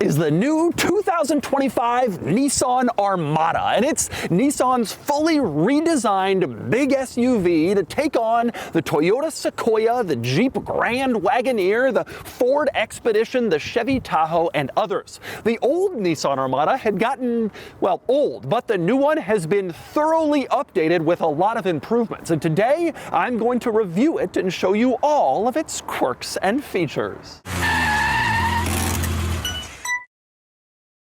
is the new 2025 Nissan Armada, and it's Nissan's fully redesigned big SUV to take on the Toyota Sequoia, the Jeep Grand Wagoneer, the Ford Expedition, the Chevy Tahoe, and others. The old Nissan Armada had gotten, well, old, but the new one has been thoroughly updated with a lot of improvements, and today I'm going to review it and show you all of its quirks and features.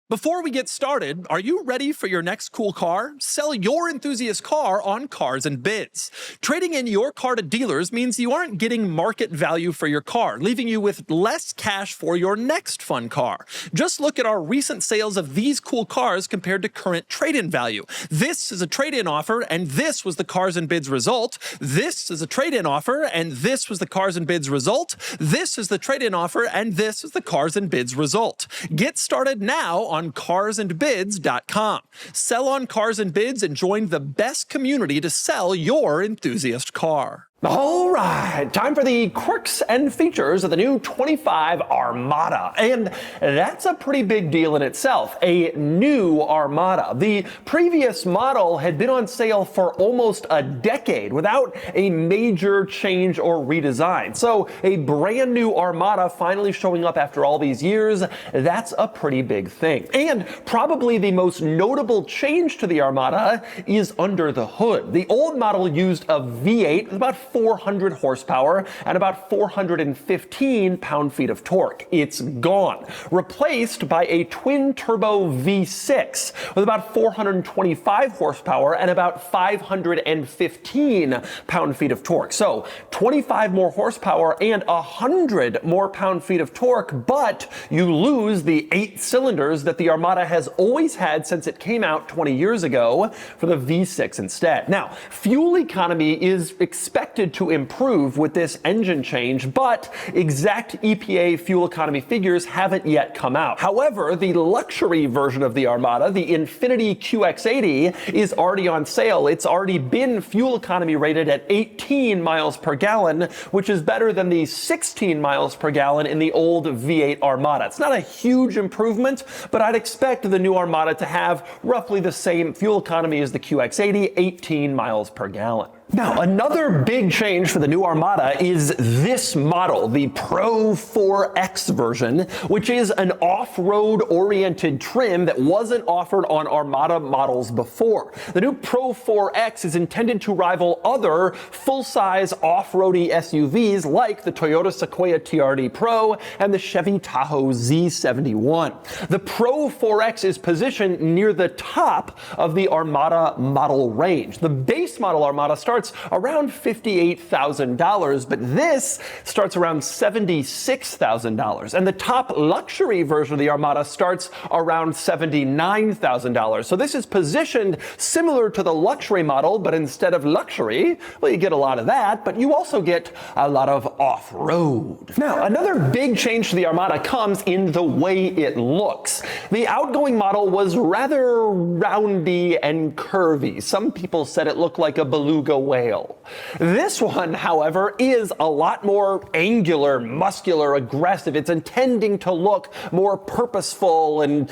Before we get started, are you ready for your next cool car? Sell your enthusiast car on Cars and Bids. Trading in your car to dealers means you aren't getting market value for your car, leaving you with less cash for your next fun car. Just look at our recent sales of these cool cars compared to current trade-in value. This is a trade-in offer, and this was the Cars and Bids result. This is a trade-in offer, and this was the Cars and Bids result. This is the trade-in offer, and this is the Cars and Bids result. Get started now on carsandbids.com. Sell on Cars and Bids and join the best community to sell your enthusiast car. All right, time for the quirks and features of the new 25 Armada. And that's a pretty big deal in itself, a new Armada. The previous model had been on sale for almost a decade without a major change or redesign. So a brand new Armada finally showing up after all these years, that's a pretty big thing. And probably the most notable change to the Armada is under the hood. The old model used a V8 with about 400 horsepower and about 415 pound-feet of torque. It's gone, replaced by a twin-turbo V6 with about 425 horsepower and about 515 pound-feet of torque. So 25 more horsepower and 100 more pound-feet of torque, but you lose the 8 cylinders that the Armada has always had since it came out 20 years ago for the V6 instead. Now, fuel economy is expected to improve with this engine change, but exact EPA fuel economy figures haven't yet come out. However, the luxury version of the Armada, the Infiniti QX80, is already on sale. It's already been fuel economy rated at 18 miles per gallon, which is better than the 16 miles per gallon in the old V8 Armada. It's not a huge improvement, but I'd expect the new Armada to have roughly the same fuel economy as the QX80, 18 miles per gallon. Now, another big change for the new Armada is this model, the Pro 4X version, which is an off-road oriented trim that wasn't offered on Armada models before. The new Pro 4X is intended to rival other full-size off-roady SUVs like the Toyota Sequoia TRD Pro and the Chevy Tahoe Z71. The Pro 4X is positioned near the top of the Armada model range. The base model Armada starts around $58,000, but this starts around $76,000. And the top luxury version of the Armada starts around $79,000. So this is positioned similar to the luxury model, but instead of luxury, well, you get a lot of that, but you also get a lot of off-road. Now, another big change to the Armada comes in the way it looks. The outgoing model was rather roundy and curvy. Some people said it looked like a beluga whale. This one, however, is a lot more angular, muscular, aggressive. It's intending to look more purposeful and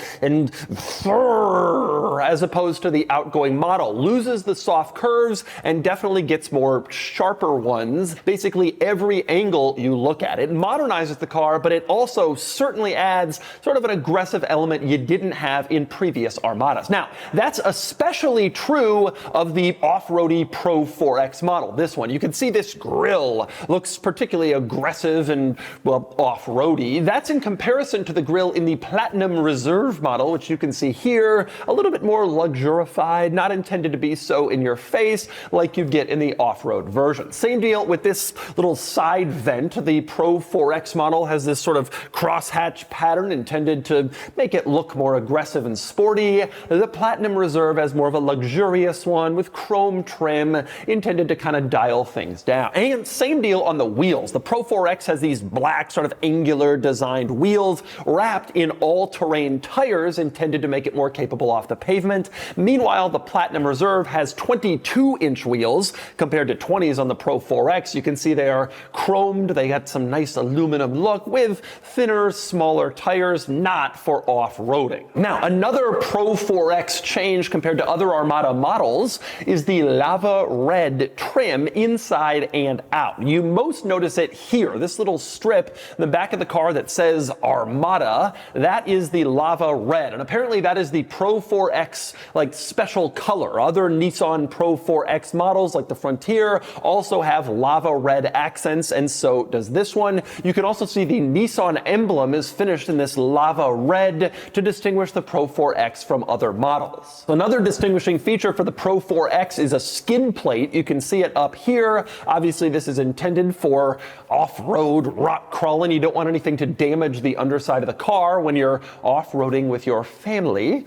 as opposed to the outgoing model. Loses the soft curves and definitely gets more sharper ones. Basically, every angle you look at. It modernizes the car, but it also certainly adds sort of an aggressive element you didn't have in previous Armadas. Now, that's especially true of the off-roady Pro 4X model, this one. You can see this grille looks particularly aggressive and, well, off-roady. That's in comparison to the grille in the Platinum Reserve model, which you can see here, a little bit more luxurified, not intended to be so in your face like you'd get in the off-road version. Same deal with this little side vent. The Pro 4X model has this sort of crosshatch pattern intended to make it look more aggressive and sporty. The Platinum Reserve has more of a luxurious one with chrome trim intended to kind of dial things down. And same deal on the wheels. The Pro 4X has these black sort of angular designed wheels wrapped in all-terrain tires intended to make it more capable off the pavement. Meanwhile, the Platinum Reserve has 22-inch wheels compared to 20s on the Pro 4X. You can see they are chromed. They got some nice aluminum look with thinner, smaller tires, not for off-roading. Now, another Pro 4X change compared to other Armada models is the lava red trim inside and out. You most notice it here, this little strip in the back of the car that says Armada. That is the lava red, and apparently that is the Pro 4X like special color. Other Nissan Pro 4X models like the Frontier also have lava red accents, and so does this one. You can also see the Nissan emblem is finished in this lava red to distinguish the Pro 4X from other models. Another distinguishing feature for the Pro 4X is a skid plate. You can see it up here. Obviously this is intended for off-road rock crawling. You don't want anything to damage the underside of the car when you're off-roading with your family,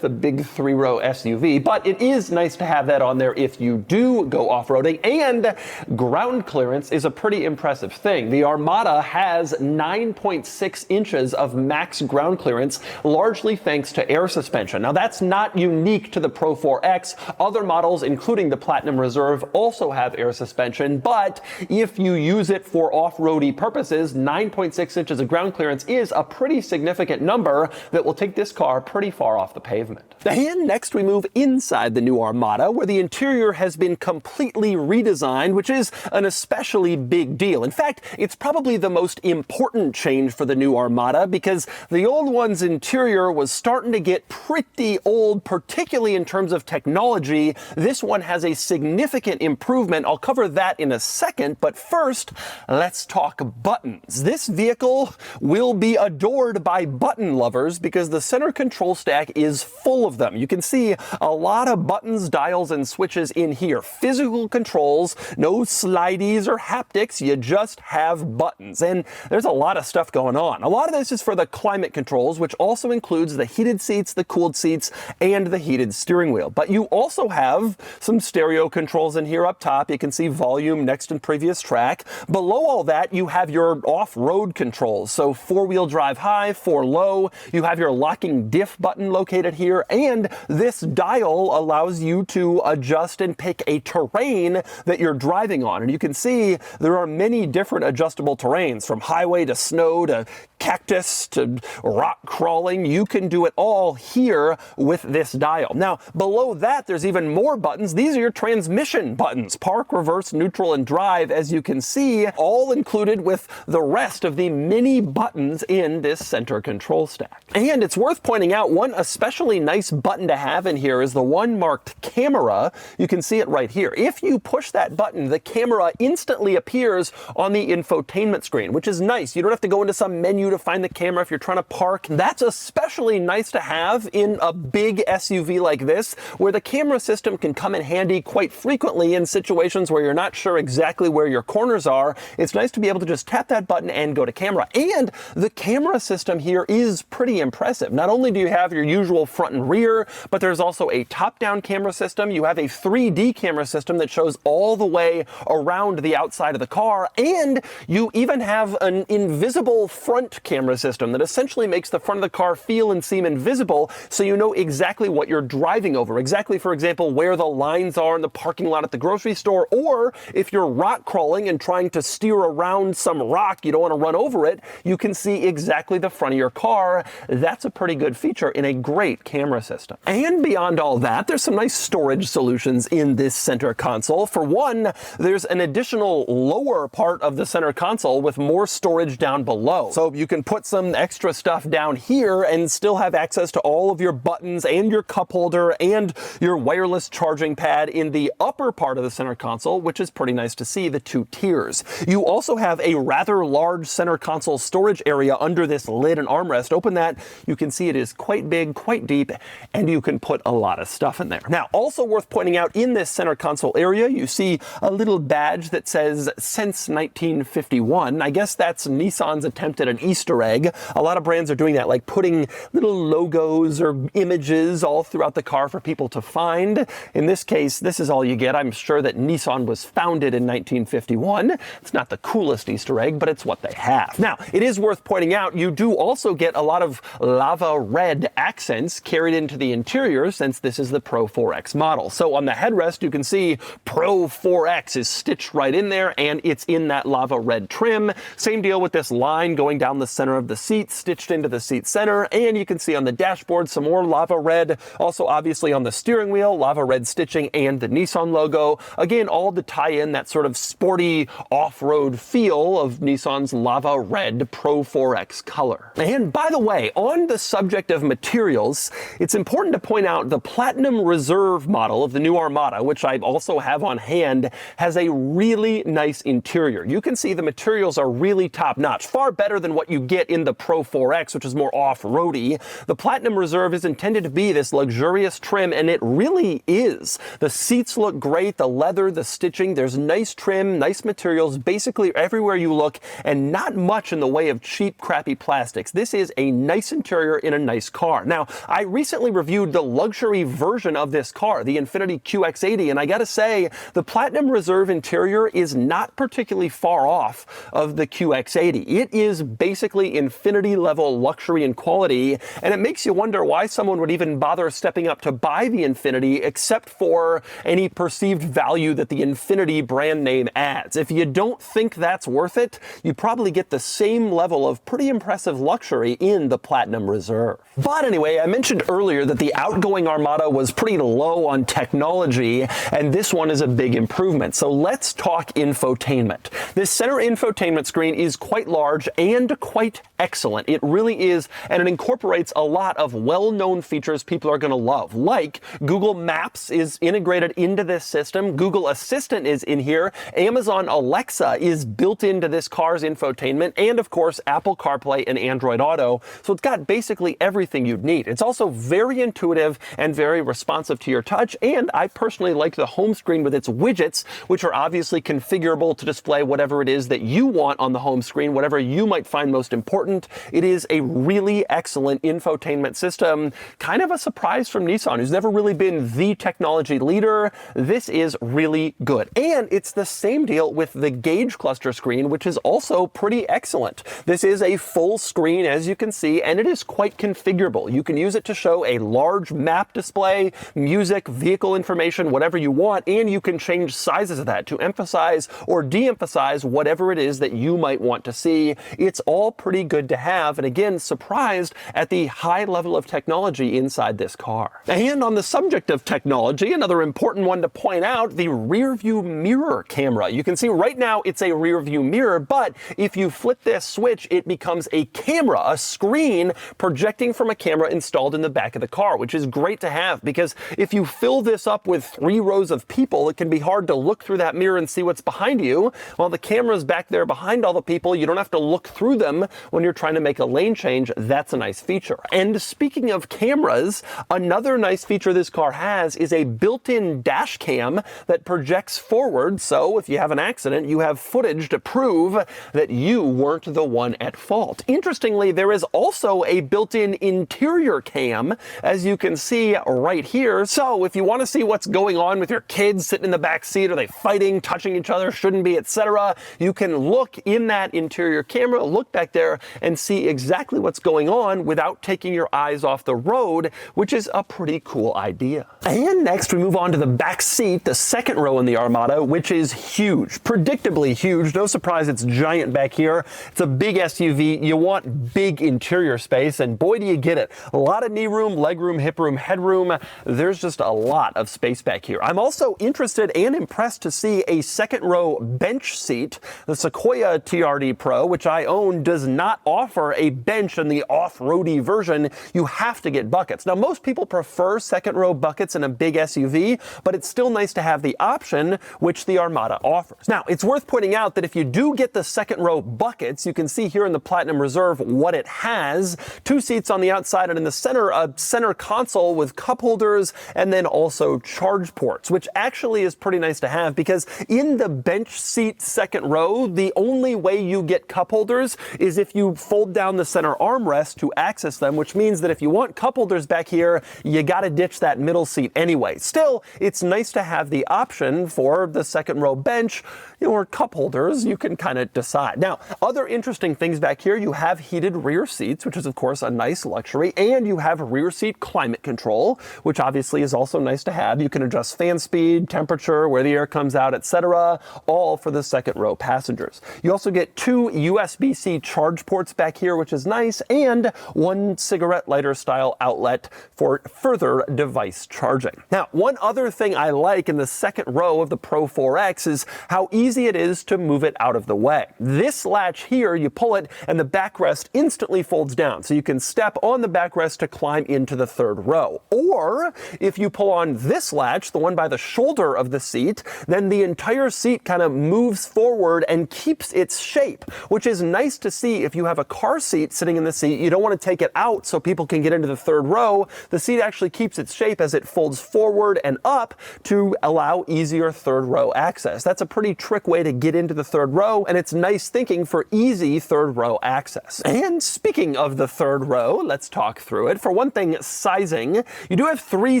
the big 3-row SUV, but it is nice to have that on there if you do go off-roading, and ground clearance is a pretty impressive thing. The Armada has 9.6 inches of max ground clearance, largely thanks to air suspension. Now that's not unique to the Pro 4X. Other models, including the Platinum Reserve, also have air suspension, but if you use it for off-roady purposes, 9.6 inches of ground clearance is a pretty significant number that will take this car pretty far off the pavement. And next we move inside the new Armada, where the interior has been completely redesigned, which is an especially big deal. In fact, it's probably the most important change for the new Armada, because the old one's interior was starting to get pretty old, particularly in terms of technology. This one has a significant improvement. I'll cover that in a second, but first, let's talk buttons. This vehicle will be adored by button lovers because the center control stack is full of them. You can see a lot of buttons, dials, and switches in here. Physical controls, no slideys or haptics, you just have buttons. And there's a lot of stuff going on. A lot of this is for the climate controls, which also includes the heated seats, the cooled seats, and the heated steering wheel. But you also have some stereo controls in here up top. You can see volume, next and previous track. Below all that, you have your off-road controls. So 4-wheel drive high, 4 low. You have your locking diff button located here, and this dial allows you to adjust and pick a terrain that you're driving on. And you can see there are many different adjustable terrains, from highway to snow to cactus to rock crawling. You can do it all here with this dial. Now, below that, there's even more buttons. These are your transmission buttons: park, reverse, neutral, and drive, as you can see, all included with the rest of the many buttons in this center control stack. And it's worth pointing out, one especially nice button to have in here is the one marked camera. You can see it right here. If you push that button, the camera instantly appears on the infotainment screen, which is nice. You don't have to go into some menu to find the camera if you're trying to park. That's especially nice to have in a big SUV like this, where the camera system can come in handy quite frequently in situations where you're not sure exactly where your corners are. It's nice to be able to just tap that button and go to camera. And the camera system here is pretty impressive. Not only do you have your usual front and rear, but there's also a top-down camera system. You have a 3D camera system that shows all the way around the outside of the car, and you even have an invisible front camera system that essentially makes the front of the car feel and seem invisible, so you know exactly what you're driving over. Exactly, for example, where the lines are in the parking lot at the grocery store, or if you're rock crawling and trying to steer around some rock, you don't want to run over it, you can see exactly the front of your car. That's a pretty good feature in a great camera system. And beyond all that, there's some nice storage solutions in this center console. For one, there's an additional lower part of the center console with more storage down below. So you can put some extra stuff down here and still have access to all of your buttons and your cup holder and your wireless charging pad in the upper part of the center console, which is pretty nice to see, the 2 tiers. You also have a rather large center console storage area under this lid and armrest. Open that, you can see it is quite big, quite deep, and you can put a lot of stuff in there. Now, also worth pointing out, in this center console area, you see a little badge that says since 1951. I guess that's Nissan's attempt at an Easter egg. A lot of brands are doing that, like putting little logos or images all throughout the car for people to find. In this case, this is all you get. I'm sure that Nissan was founded in 1951. It's not the coolest Easter egg, but it's what they have. Now, it is worth pointing out, you do also get a lot of lava red accents carried into the interior, since this is the Pro 4X model. So on the headrest, you can see Pro 4X is stitched right in there, and it's in that lava red trim. Same deal with this line going down the center of the seat, stitched into the seat center, and you can see on the dashboard some more lava red. Also, obviously on the steering wheel, lava red stitching and the Nissan logo. Again, all to tie in that sort of sporty off-road feel of Nissan's lava red Pro 4X color. And by the way, on the subject of materials, it's important to point out the Platinum Reserve model of the new Armada, which I also have on hand, has a really nice interior. You can see the materials are really top-notch, far better than what you get in the Pro 4X, which is more off-roady. The Platinum Reserve is intended to be this luxurious trim, and it really is. The seats look great, the leather, the stitching, there's nice trim, nice materials, basically everywhere you look, and not much in the way of cheap, crappy plastics. This is a nice interior in a nice car. Now, I recently reviewed the luxury version of this car, the Infiniti QX80, and I gotta say, the Platinum Reserve interior is not particularly far off of the QX80. It is basically Infiniti level luxury and quality, and it makes you wonder why someone would even bother stepping up to buy the Infiniti, except for any perceived value that the Infiniti brand name adds. If you don't think that's worth it, you probably get the same level of pretty impressive luxury in the Platinum Reserve. But anyway, I mentioned earlier that the outgoing Armada was pretty low on technology, and this one is a big improvement. So let's talk infotainment. This center infotainment screen is quite large and quite excellent. It really is, and it incorporates a lot of well-known features people are going to love, like Google Maps is integrated into this system, Google Assistant is in here, Amazon Alexa is built into this car's infotainment, and of course Apple CarPlay and Android Auto. So it's got basically everything you'd need. It's also very intuitive and very responsive to your touch, and I personally like the home screen with its widgets, which are obviously configurable to display whatever it is that you want on the home screen, whatever you might find most important. It is a really excellent infotainment system. Kind of a surprise from Nissan, who's never really been the technology leader. This is really good. And it's the same deal with the gauge cluster screen, which is also pretty excellent. This is a full screen, as you can see, and it is quite configurable. You can use it to show a large map display, music, vehicle information, whatever you want, and you can change sizes of that to emphasize or de-emphasize whatever it is that you might want to see. It's all pretty good to have, and again, surprised at the high level of technology inside this car. And on the subject of technology, another important one to point out, the rear view mirror camera. You can see right now it's a rear view mirror, but if you flip this switch, it becomes a camera, a screen projecting from a camera installed in the back of the car, which is great to have, because if you fill this up with 3 rows of people, it can be hard to look through that mirror and see what's behind you. While the camera's back there behind all the people, you don't have to look through them when you're trying to make a lane change. That's a nice feature. And speaking of cameras, another nice feature this car has is a built-in dash cam that projects forward, so if you have an accident, you have footage to prove that you weren't the one at fault. Interestingly, there is also a built-in interior cam, as you can see right here. So if you want to see what's going on with your kids sitting in the back seat, are they fighting, touching each other, shouldn't be, etc., you can look in that interior camera, look back there, and see exactly what's going on without taking your eyes off the road, which is a pretty cool idea. And next we move on to the back seat, the second row in the Armada, which is huge, predictably huge. No surprise it's giant back here. It's a big SUV. You want big interior space, and boy do you get it. A lot of knee room, leg room, hip room, headroom. There's just a lot of space back here. I'm also interested and impressed to see a second row bench seat. The Sequoia TRD Pro, which I own, does not offer a bench in the off-roady version. You have to get buckets. Now, most people prefer second row buckets in a big SUV, but it's still nice to have the option, which the Armada offers. Now, it's worth pointing out that if you do get the second row buckets, you can see here in the Platinum Reserve what it has. 2 seats on the outside, and in the center, a center console with cup holders, and then also charge ports, which actually is pretty nice to have, because in the bench seat second row, the only way you get cup holders is if you fold down the center armrest to access them, which means that if you want cup holders back here, you gotta ditch that middle seat anyway. Still, it's nice nice to have the option for the second row bench, or cup holders. You can kind of decide. Now, other interesting things back here, you have heated rear seats, which is of course a nice luxury, and you have rear seat climate control, which obviously is also nice to have. You can adjust fan speed, temperature, where the air comes out, etc., all for the second row passengers. You also get 2 USB-C charge ports back here, which is nice, and 1 cigarette lighter style outlet for further device charging. Now, one other thing I like in the second row of the Pro 4X is how easy it is to move it out of the way. This latch here, you pull it and the backrest instantly folds down, so you can step on the backrest to climb into the third row. Or if you pull on this latch, the one by the shoulder of the seat, then the entire seat kind of moves forward and keeps its shape, which is nice to see if you have a car seat sitting in the seat. You don't want to take it out so people can get into the third row. The seat actually keeps its shape as it folds forward and up to allow easier third row access. That's a pretty trick way to get into the third row, and it's nice thinking for easy third row access. And speaking of the third row, let's talk through it. For one thing, sizing. You do have 3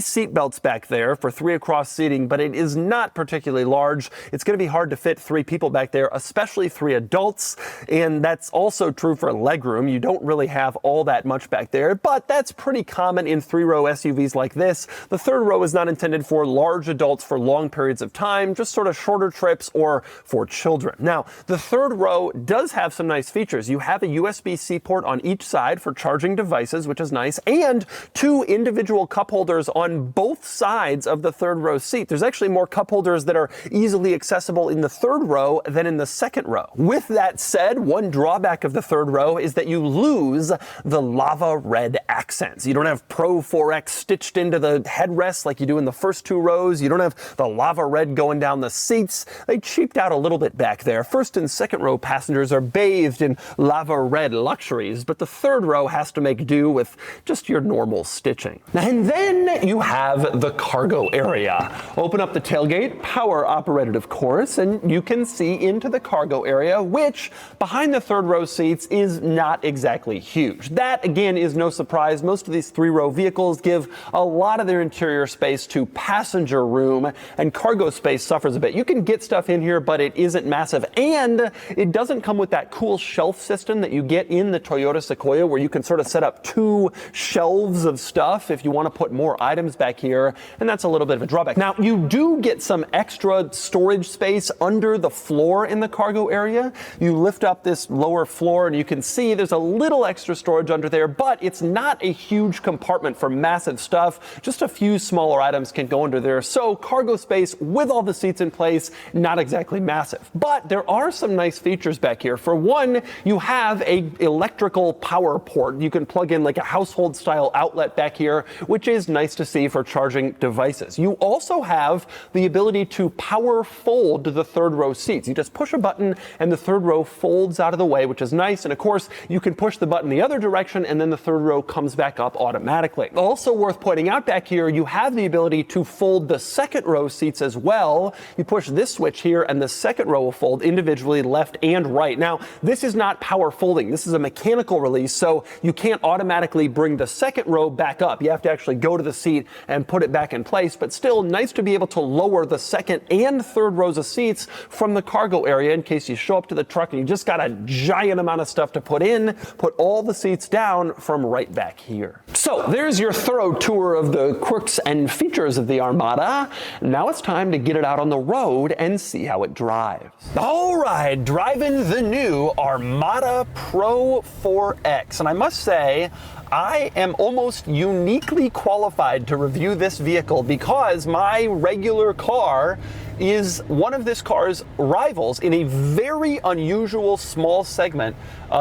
seat belts back there for 3 across seating, but it is not particularly large. It's going to be hard to fit 3 people back there, especially 3 adults, and that's also true for legroom. You don't really have all that much back there, but that's pretty common in 3-row SUVs like this. The third row is not intended for large adults for long periods of time, just sort of shorter trips or for children. Now, the third row does have some nice features. You have a USB-C port on each side for charging devices, which is nice, and 2 individual cup holders on both sides of the third row seat. There's actually more cup holders that are easily accessible in the third row than in the second row. With that said, one drawback of the third row is that you lose the lava red accents. You don't have Pro 4X stitched into the headrests like you do in the first 2 rows. You don't have the lava red going down the seats. They cheaped out a little bit back there. First and second row passengers are bathed in lava red luxuries, but the third row has to make do with just your normal stitching. And then you have the cargo area. Open up the tailgate, power operated of course, and you can see into the cargo area, which behind the third row seats is not exactly huge. That again is no surprise. Most of these 3-row vehicles give a lot of their interior space to passenger room, and cargo space suffers a bit. You can get stuff in here, but it isn't massive, and it doesn't come with that cool shelf system that you get in the Toyota Sequoia, where you can sort of set up 2 shelves of stuff if you want to put more items back here, and that's a little bit of a drawback. Now, you do get some extra storage space under the floor in the cargo area. You lift up this lower floor and you can see there's a little extra storage under there, but it's not a huge compartment for massive stuff. Just a few smaller items can go under there. So cargo space with all the seats in place, not exactly massive. But there are some nice features back here. For one, you have a electrical power port. You can plug in like a household style outlet back here, which is nice to see for charging devices. You also have the ability to power fold the third row seats. You just push a button and the third row folds out of the way, which is nice. And of course, you can push the button the other direction and then the third row comes back up automatically. Also worth pointing out back here, you have the ability to fold the second row seats as well. You push this switch here and the second row will fold individually left and right. Now, this is not power folding. This is a mechanical release, so you can't automatically bring the second row back up. You have to actually go to the seat and put it back in place, but still nice to be able to lower the second and third rows of seats from the cargo area in case you show up to the truck and you just got a giant amount of stuff to put in, put all the seats down from right back here. So there's your thorough tour of the quirks and features of the Armada. Now it's time to get it out on the road and see how it drives. All right, driving the new Armada Pro 4X. And I must say, I am almost uniquely qualified to review this vehicle because my regular car is one of this car's rivals in a very unusual small segment,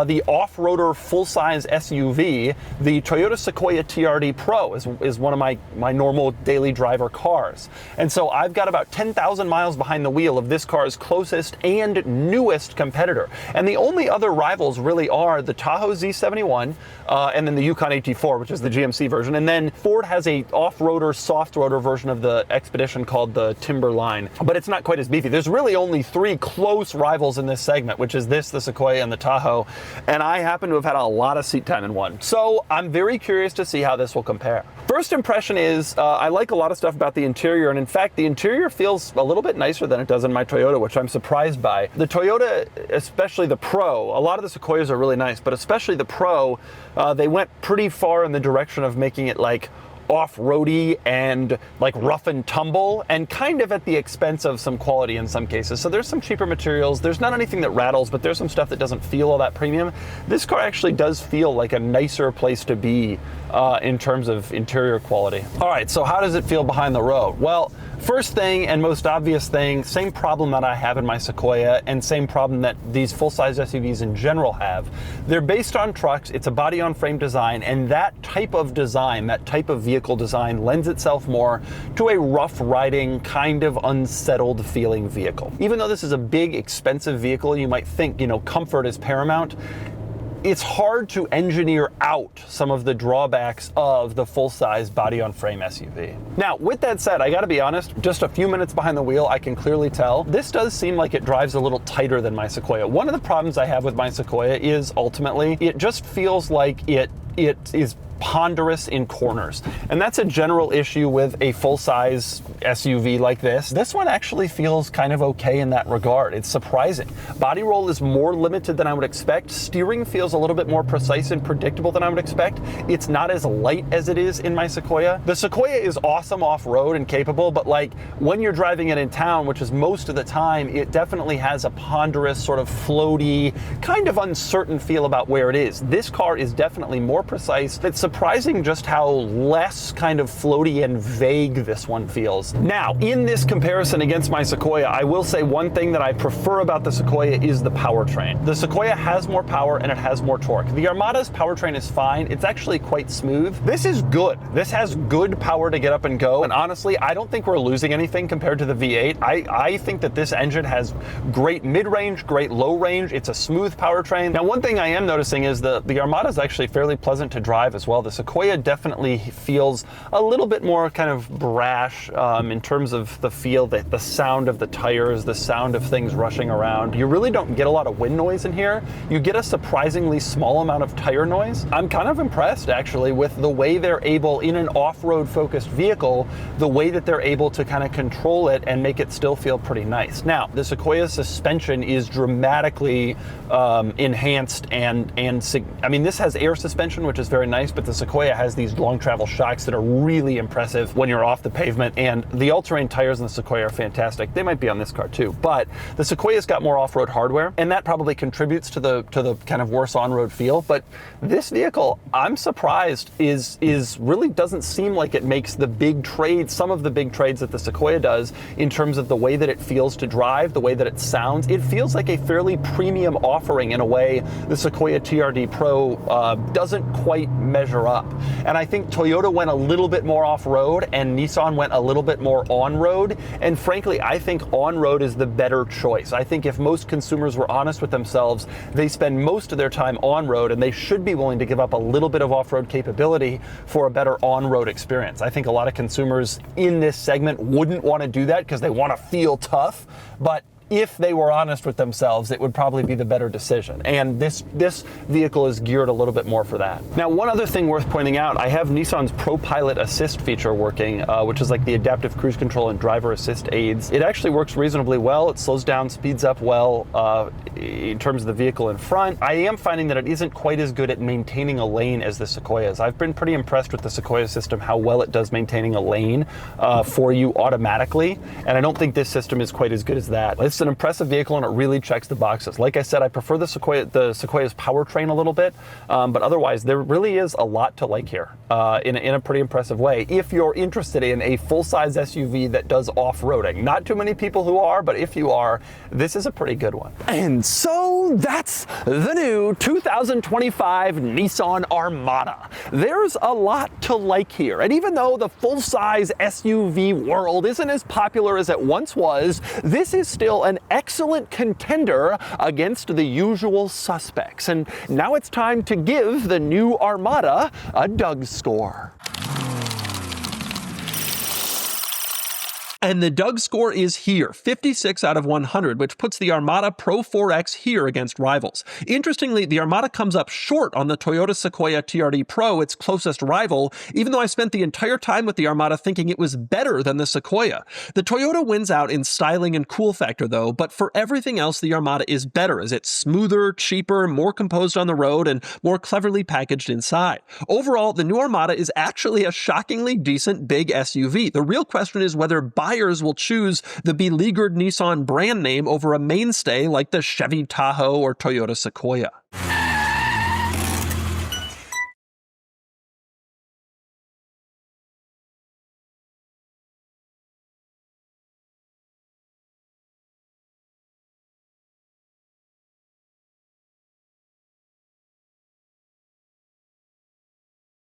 the off-roader full-size SUV. The Toyota Sequoia TRD Pro is one of my normal daily driver cars. And so I've got about 10,000 miles behind the wheel of this car's closest and newest competitor. And the only other rivals really are the Tahoe Z71 and then the Yukon AT4, which is the GMC version. And then Ford has a off-roader, soft-roader version of the Expedition called the Timberline. But it's not quite as beefy. There's really only 3 close rivals in this segment, which is this, the Sequoia, and the Tahoe. And I happen to have had a lot of seat time in one. So I'm very curious to see how this will compare. First impression is I like a lot of stuff about the interior, and in fact the interior feels a little bit nicer than it does in my Toyota, which I'm surprised by. The Toyota, especially the Pro, a lot of the Sequoias are really nice, but especially the Pro, they went pretty far in the direction of making it like off-roady and like rough and tumble, and kind of at the expense of some quality in some cases. So there's some cheaper materials. There's not anything that rattles, but there's some stuff that doesn't feel all that premium. This car actually does feel like a nicer place to be in terms of interior quality. All right, so how does it feel behind the road? Well, first thing and most obvious thing, same problem that I have in my Sequoia, and same problem that these full-size SUVs in general have. They're based on trucks, it's a body-on-frame design, and that type of design, that type of vehicle design lends itself more to a rough-riding, kind of unsettled feeling vehicle. Even though this is a big, expensive vehicle, you might think, you know, comfort is paramount. It's hard to engineer out some of the drawbacks of the full-size body-on-frame SUV. Now, with that said, I gotta be honest, just a few minutes behind the wheel, I can clearly tell this does seem like it drives a little tighter than my Sequoia. One of the problems I have with my Sequoia is ultimately, it just feels like it is ponderous in corners. And that's a general issue with a full-size SUV like this. This one actually feels kind of okay in that regard. It's surprising. Body roll is more limited than I would expect. Steering feels a little bit more precise and predictable than I would expect. It's not as light as it is in my Sequoia. The Sequoia is awesome off-road and capable, but like when you're driving it in town, which is most of the time, it definitely has a ponderous, sort of floaty, kind of uncertain feel about where it is. This car is definitely more precise. It's surprising just how less kind of floaty and vague this one feels. Now, in this comparison against my Sequoia, I will say one thing that I prefer about the Sequoia is the powertrain. The Sequoia has more power and it has more torque. The Armada's powertrain is fine. It's actually quite smooth. This is good. This has good power to get up and go. And honestly, I don't think we're losing anything compared to the V8. I think that this engine has great mid-range, great low range. It's a smooth powertrain. Now, one thing I am noticing is the Armada is actually fairly pleasant to drive as well. The Sequoia definitely feels a little bit more kind of brash in terms of the feel, the sound of the tires, the sound of things rushing around. You really don't get a lot of wind noise in here. You get a surprisingly small amount of tire noise. I'm kind of impressed actually with the way they're able, in an off-road focused vehicle, the way that they're able to kind of control it and make it still feel pretty nice. Now, the Sequoia suspension is dramatically enhanced and I mean, this has air suspension, which is very nice, but the Sequoia has these long travel shocks that are really impressive when you're off the pavement, and the all-terrain tires in the Sequoia are fantastic. They might be on this car too, but the Sequoia's got more off-road hardware, and that probably contributes to the kind of worse on-road feel. But this vehicle, I'm surprised, is really doesn't seem like it makes the big trades, some of the big trades that the Sequoia does in terms of the way that it feels to drive, the way that it sounds. It feels like a fairly premium offering in a way the Sequoia TRD Pro doesn't quite measure up. And I think Toyota went a little bit more off-road and Nissan went a little bit more on-road. And frankly, I think on-road is the better choice. I think if most consumers were honest with themselves, they spend most of their time on-road, and they should be willing to give up a little bit of off-road capability for a better on-road experience. I think a lot of consumers in this segment wouldn't want to do that because they want to feel tough, but if they were honest with themselves, it would probably be the better decision. And this vehicle is geared a little bit more for that. Now, one other thing worth pointing out, I have Nissan's Pro Pilot Assist feature working, which is like the adaptive cruise control and driver assist aids. It actually works reasonably well. It slows down, speeds up well in terms of the vehicle in front. I am finding that it isn't quite as good at maintaining a lane as the Sequoia's. I've been pretty impressed with the Sequoia system, how well it does maintaining a lane for you automatically. And I don't think this system is quite as good as that. It's an impressive vehicle and it really checks the boxes. Like I said, I prefer the Sequoia's powertrain a little bit, but otherwise there really is a lot to like here in a pretty impressive way. If you're interested in a full-size SUV that does off-roading, not too many people who are, but if you are, this is a pretty good one. And so that's the new 2025 Nissan Armada. There's a lot to like here, and even though the full-size SUV world isn't as popular as it once was, this is still an excellent contender against the usual suspects. And now it's time to give the new Armada a DougScore. And the DougScore is here, 56 out of 100, which puts the Armada Pro 4X here against rivals. Interestingly, the Armada comes up short on the Toyota Sequoia TRD Pro, its closest rival, even though I spent the entire time with the Armada thinking it was better than the Sequoia. The Toyota wins out in styling and cool factor though, but for everything else the Armada is better as it's smoother, cheaper, more composed on the road, and more cleverly packaged inside. Overall, the new Armada is actually a shockingly decent big SUV. The real question is whether buyers will choose the beleaguered Nissan brand name over a mainstay like the Chevy Tahoe or Toyota Sequoia.